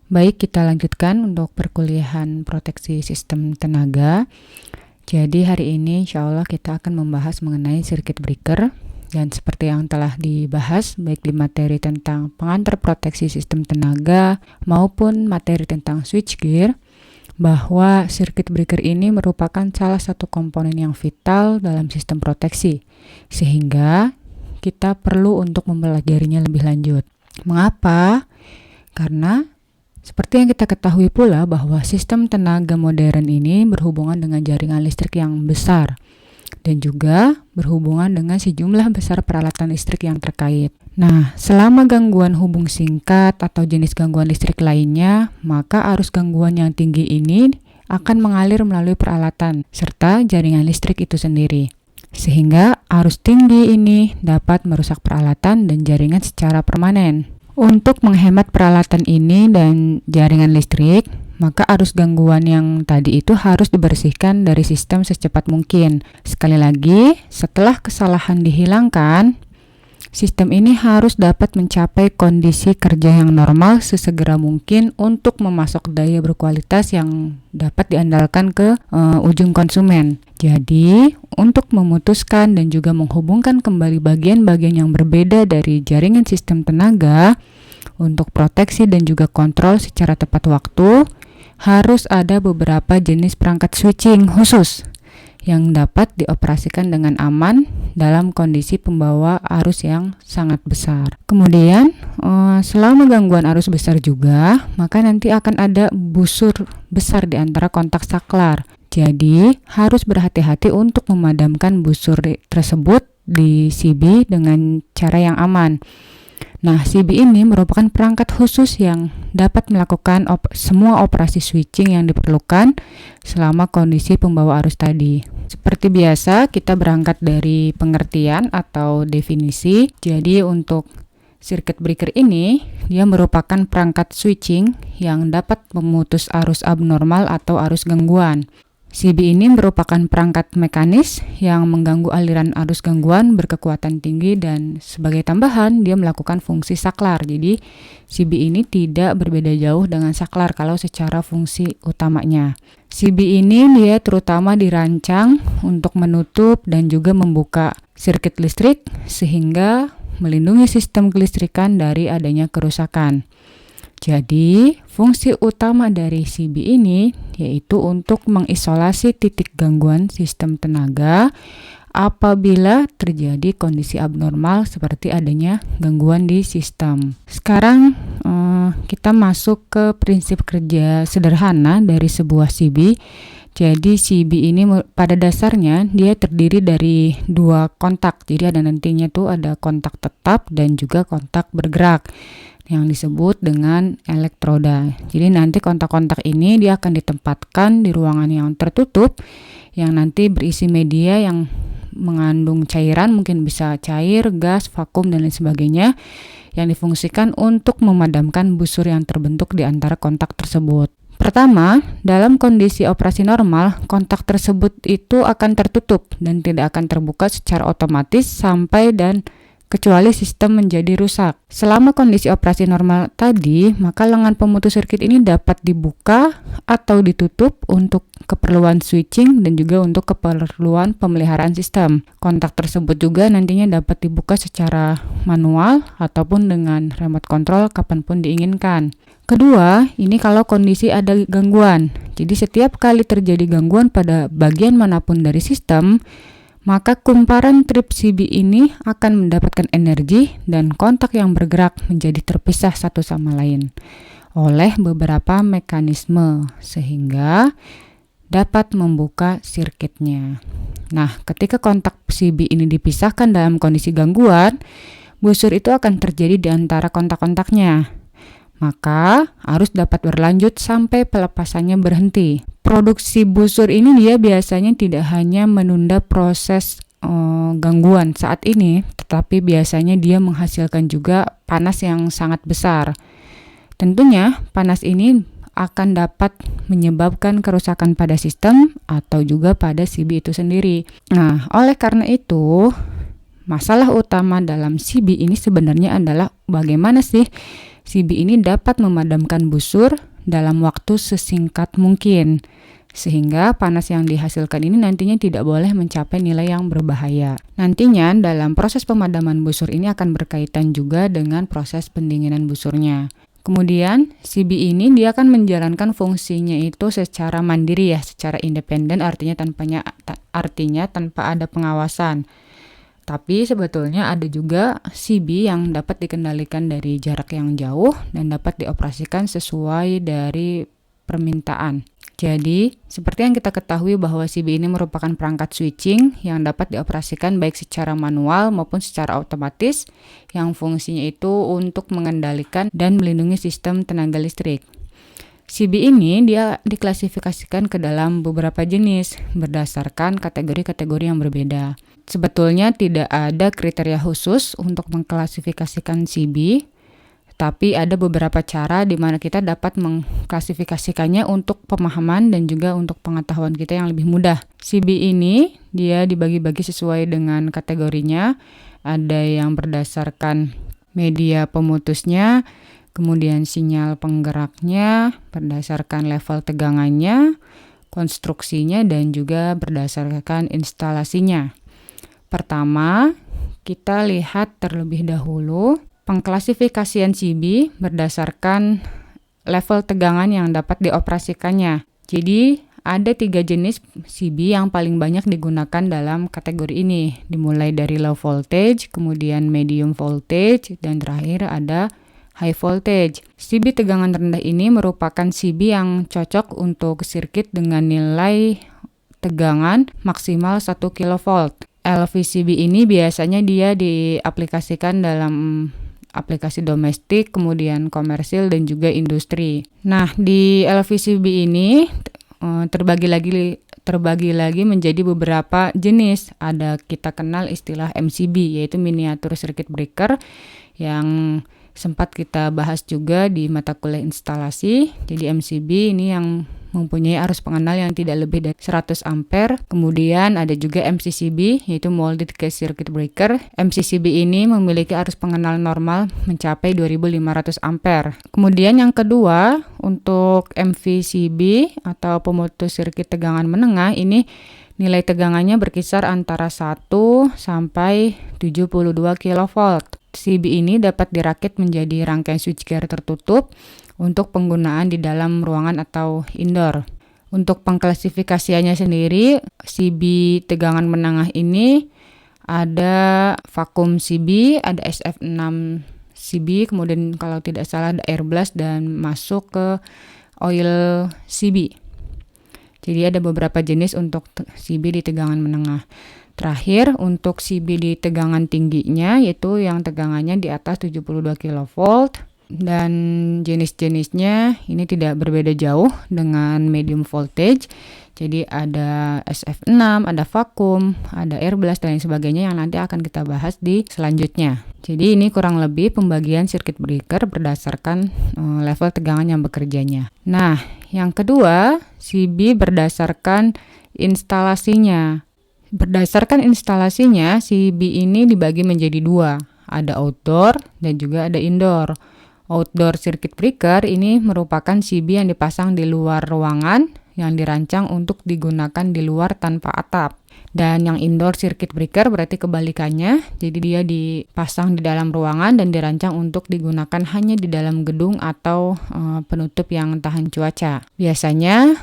Baik, kita lanjutkan untuk perkuliahan proteksi sistem tenaga. Jadi hari ini insya Allah kita akan membahas mengenai circuit breaker. Dan seperti yang telah dibahas baik di materi tentang pengantar proteksi sistem tenaga maupun materi tentang switchgear, bahwa circuit breaker ini merupakan salah satu komponen yang vital dalam sistem proteksi. Sehingga kita perlu untuk mempelajarinya lebih lanjut. Mengapa? Karena seperti yang kita ketahui pula bahwa sistem tenaga modern ini berhubungan dengan jaringan listrik yang besar dan juga berhubungan dengan sejumlah besar peralatan listrik yang terkait. Nah, selama gangguan hubung singkat atau jenis gangguan listrik lainnya, maka arus gangguan yang tinggi ini akan mengalir melalui peralatan serta jaringan listrik itu sendiri. Sehingga arus tinggi ini dapat merusak peralatan dan jaringan secara permanen. Untuk menghemat peralatan ini dan jaringan listrik, maka arus gangguan yang tadi itu harus dibersihkan dari sistem secepat mungkin. Sekali lagi, setelah kesalahan dihilangkan, sistem ini harus dapat mencapai kondisi kerja yang normal sesegera mungkin untuk memasok daya berkualitas yang dapat diandalkan ke ujung konsumen. Jadi, untuk memutuskan dan juga menghubungkan kembali bagian-bagian yang berbeda dari jaringan sistem tenaga untuk proteksi dan juga kontrol secara tepat waktu, harus ada beberapa jenis perangkat switching khusus yang dapat dioperasikan dengan aman dalam kondisi pembawa arus yang sangat besar. Kemudian, selama gangguan arus besar juga, maka nanti akan ada busur besar di antara kontak saklar. Jadi, harus berhati-hati untuk memadamkan busur tersebut di CB dengan cara yang aman. Nah, CB ini merupakan perangkat khusus yang dapat melakukan semua operasi switching yang diperlukan selama kondisi pembawa arus tadi. Seperti biasa, kita berangkat dari pengertian atau definisi. Jadi, untuk circuit breaker ini, dia merupakan perangkat switching yang dapat memutus arus abnormal atau arus gangguan. CB ini merupakan perangkat mekanis yang mengganggu aliran arus gangguan berkekuatan tinggi dan sebagai tambahan dia melakukan fungsi saklar. Jadi CB ini tidak berbeda jauh dengan saklar kalau secara fungsi utamanya. CB ini dia terutama dirancang untuk menutup dan juga membuka sirkuit listrik sehingga melindungi sistem kelistrikan dari adanya kerusakan. Jadi, fungsi utama dari CB ini yaitu untuk mengisolasi titik gangguan sistem tenaga apabila terjadi kondisi abnormal seperti adanya gangguan di sistem. Sekarang kita masuk ke prinsip kerja sederhana dari sebuah CB. Jadi CB ini pada dasarnya dia terdiri dari dua kontak. Jadi ada nantinya tuh ada kontak tetap dan juga kontak bergerak yang disebut dengan elektroda. Jadi nanti kontak-kontak ini dia akan ditempatkan di ruangan yang tertutup yang nanti berisi media yang mengandung cairan, mungkin bisa cair, gas, vakum dan lain sebagainya yang difungsikan untuk memadamkan busur yang terbentuk di antara kontak tersebut. Pertama, dalam kondisi operasi normal, kontak tersebut itu akan tertutup dan tidak akan terbuka secara otomatis sampai dan kecuali sistem menjadi rusak. Selama kondisi operasi normal tadi, maka lengan pemutus sirkuit ini dapat dibuka atau ditutup untuk keperluan switching dan juga untuk keperluan pemeliharaan sistem. Kontak tersebut juga nantinya dapat dibuka secara manual ataupun dengan remote control kapanpun diinginkan. Kedua, ini kalau kondisi ada gangguan. Jadi setiap kali terjadi gangguan pada bagian manapun dari sistem, maka kumparan trip CB ini akan mendapatkan energi dan kontak yang bergerak menjadi terpisah satu sama lain oleh beberapa mekanisme sehingga dapat membuka sirkuitnya. Nah, ketika kontak CB ini dipisahkan dalam kondisi gangguan, busur itu akan terjadi di antara kontak-kontaknya. Maka arus dapat berlanjut sampai pelepasannya berhenti. Produksi busur ini dia biasanya tidak hanya menunda proses gangguan saat ini, tetapi biasanya dia menghasilkan juga panas yang sangat besar. Tentunya panas ini akan dapat menyebabkan kerusakan pada sistem atau juga pada CB itu sendiri. Nah, oleh karena itu, masalah utama dalam CB ini sebenarnya adalah bagaimana sih CB ini dapat memadamkan busur dalam waktu sesingkat mungkin, sehingga panas yang dihasilkan ini nantinya tidak boleh mencapai nilai yang berbahaya. Nantinya dalam proses pemadaman busur ini akan berkaitan juga dengan proses pendinginan busurnya. Kemudian CB ini dia akan menjalankan fungsinya itu secara mandiri ya, secara independen, artinya tanpa ada pengawasan. Tapi sebetulnya ada juga CB yang dapat dikendalikan dari jarak yang jauh dan dapat dioperasikan sesuai dari permintaan. Jadi, seperti yang kita ketahui bahwa CB ini merupakan perangkat switching yang dapat dioperasikan baik secara manual maupun secara otomatis, yang fungsinya itu untuk mengendalikan dan melindungi sistem tenaga listrik. CB ini dia diklasifikasikan ke dalam beberapa jenis berdasarkan kategori-kategori yang berbeda. Sebetulnya tidak ada kriteria khusus untuk mengklasifikasikan CB, tapi ada beberapa cara di mana kita dapat mengklasifikasikannya untuk pemahaman dan juga untuk pengetahuan kita yang lebih mudah. CB ini dia dibagi-bagi sesuai dengan kategorinya. Ada yang berdasarkan media pemutusnya, kemudian sinyal penggeraknya, berdasarkan level tegangannya, konstruksinya, dan juga berdasarkan instalasinya. Pertama, kita lihat terlebih dahulu pengklasifikasian CB berdasarkan level tegangan yang dapat dioperasikannya. Jadi, ada 3 jenis CB yang paling banyak digunakan dalam kategori ini. Dimulai dari low voltage, kemudian medium voltage, dan terakhir ada high voltage. CB tegangan rendah ini merupakan CB yang cocok untuk sirkuit dengan nilai tegangan maksimal 1 kV. LVCB ini biasanya dia diaplikasikan dalam aplikasi domestik, kemudian komersil, dan juga industri. Nah, di LVCB ini terbagi lagi menjadi beberapa jenis. Ada kita kenal istilah MCB, yaitu miniatur circuit breaker, yang sempat kita bahas juga di mata kuliah instalasi. Jadi MCB ini yang mempunyai arus pengenal yang tidak lebih dari 100 ampere. Kemudian ada juga MCCB, yaitu molded case circuit breaker. MCCB ini memiliki arus pengenal normal mencapai 2500 ampere. Kemudian yang kedua, untuk MVCB atau pemutus sirkuit tegangan menengah, ini nilai tegangannya berkisar antara 1 sampai 72 kV. CB ini dapat dirakit menjadi rangkaian switchgear tertutup untuk penggunaan di dalam ruangan atau indoor. Untuk pengklasifikasiannya sendiri, CB tegangan menengah ini ada vakum CB, ada SF6 CB, kemudian kalau tidak salah ada air blast dan masuk ke oil CB. Jadi ada beberapa jenis untuk CB di tegangan menengah. Terakhir, untuk CB di tegangan tingginya, yaitu yang tegangannya di atas 72 kV, dan jenis-jenisnya ini tidak berbeda jauh dengan medium voltage. Jadi ada SF6, ada vakum, ada air blast, dan sebagainya yang nanti akan kita bahas di selanjutnya. Jadi ini kurang lebih pembagian circuit breaker berdasarkan level tegangan yang bekerjanya. Nah, yang kedua, CB berdasarkan instalasinya. Berdasarkan instalasinya, CB ini dibagi menjadi 2. Ada outdoor dan juga ada indoor. Outdoor circuit breaker ini merupakan CB yang dipasang di luar ruangan yang dirancang untuk digunakan di luar tanpa atap. Dan yang indoor circuit breaker berarti kebalikannya, jadi dia dipasang di dalam ruangan dan dirancang untuk digunakan hanya di dalam gedung atau penutup yang tahan cuaca. Biasanya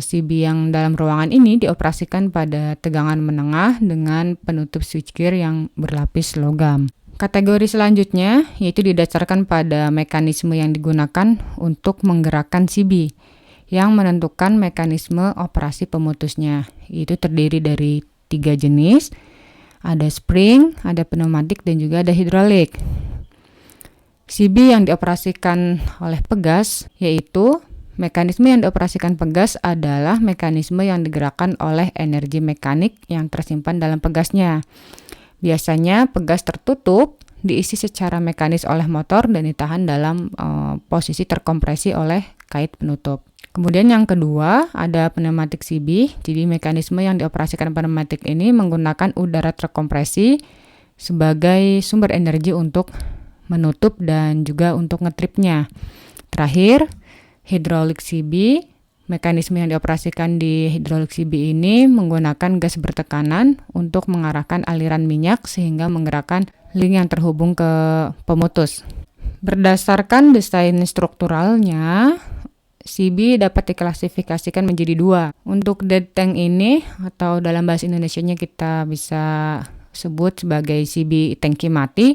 CB yang dalam ruangan ini dioperasikan pada tegangan menengah dengan penutup switchgear yang berlapis logam. Kategori selanjutnya yaitu didasarkan pada mekanisme yang digunakan untuk menggerakkan CB, yang menentukan mekanisme operasi pemutusnya. Itu terdiri dari 3 jenis, ada spring, ada pneumatik, dan juga ada hidrolik. CB yang dioperasikan oleh pegas, yaitu mekanisme yang dioperasikan pegas adalah mekanisme yang digerakkan oleh energi mekanik yang tersimpan dalam pegasnya. Biasanya pegas tertutup, diisi secara mekanis oleh motor dan ditahan dalam posisi terkompresi oleh kait penutup. Kemudian yang kedua ada pneumatik CB. Jadi mekanisme yang dioperasikan pneumatik ini menggunakan udara terkompresi sebagai sumber energi untuk menutup dan juga untuk ngetripnya. Terakhir, hidrolik CB. Mekanisme yang dioperasikan di hidrolik CB ini menggunakan gas bertekanan untuk mengarahkan aliran minyak sehingga menggerakkan link yang terhubung ke pemutus. Berdasarkan desain strukturalnya, CB dapat diklasifikasikan menjadi dua. Untuk dead tank ini, atau dalam bahasa Indonesianya kita bisa sebut sebagai CB tangki mati,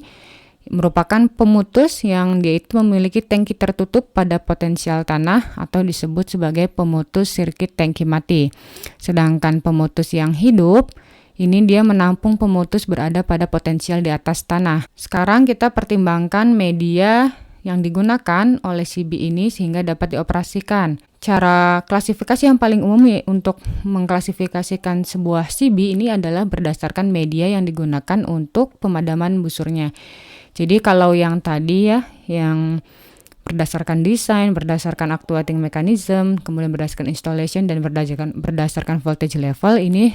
merupakan pemutus yang dia itu memiliki tangki tertutup pada potensial tanah atau disebut sebagai pemutus sirkuit tangki mati. Sedangkan pemutus yang hidup, ini dia menampung pemutus berada pada potensial di atas tanah. Sekarang kita pertimbangkan media yang digunakan oleh CB ini sehingga dapat dioperasikan. Cara klasifikasi yang paling umum untuk mengklasifikasikan sebuah CB ini adalah berdasarkan media yang digunakan untuk pemadaman busurnya. Jadi kalau yang tadi ya, yang berdasarkan desain, berdasarkan actuating mechanism, kemudian berdasarkan installation dan berdasarkan voltage level, ini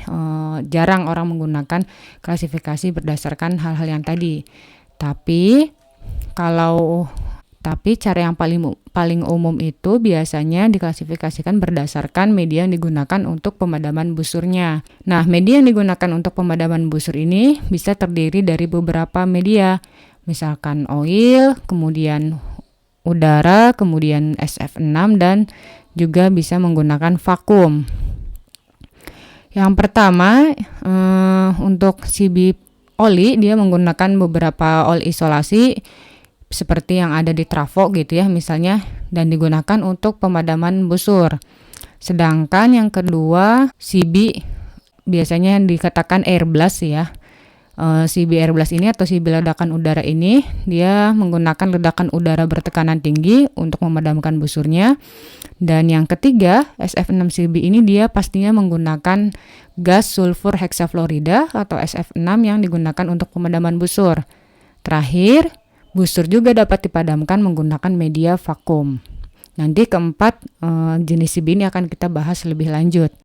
jarang orang menggunakan klasifikasi berdasarkan hal-hal yang tadi. Tapi cara yang paling umum itu biasanya diklasifikasikan berdasarkan media yang digunakan untuk pemadaman busurnya. Nah, media yang digunakan untuk pemadaman busur ini bisa terdiri dari beberapa media. Misalkan oil, kemudian udara, kemudian SF6, dan juga bisa menggunakan vakum. Yang pertama, untuk CB oli, dia menggunakan beberapa oli isolasi seperti yang ada di trafo gitu ya misalnya, dan digunakan untuk pemadaman busur. Sedangkan yang kedua, CB biasanya dikatakan air blast ya. CB air blast ini atau CB ledakan udara ini, dia menggunakan ledakan udara bertekanan tinggi untuk memadamkan busurnya. Dan yang ketiga, SF6 CB ini dia pastinya menggunakan gas sulfur heksafluorida atau SF6 yang digunakan untuk pemadaman busur. Terakhir, busur juga dapat dipadamkan menggunakan media vakum. Nanti keempat jenis CB ini akan kita bahas lebih lanjut.